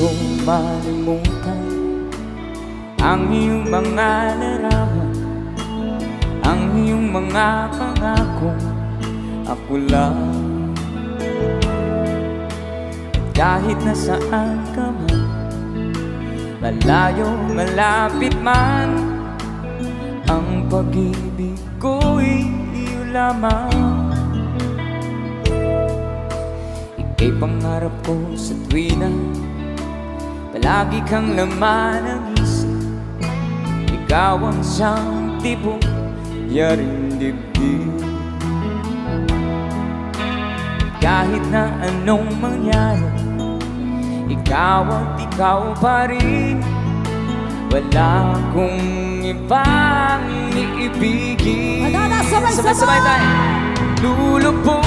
ko malimutan ang iyong mga larawan, ang iyong mga pangako. Ako lang, kahit nasaan ka man, malayo, malapit man, ang pag-ibig ko'y iyo lamang. Ika'y pangarap ko sa tuwina, palagi kang laman ng isip. Ikaw ang siyang tibok, yaring dibdib. Kahit na anong mangyari, ikaw at ikaw pa rin. Wala akong ibang iibigin. Sabay-sabay tayo! Lulubog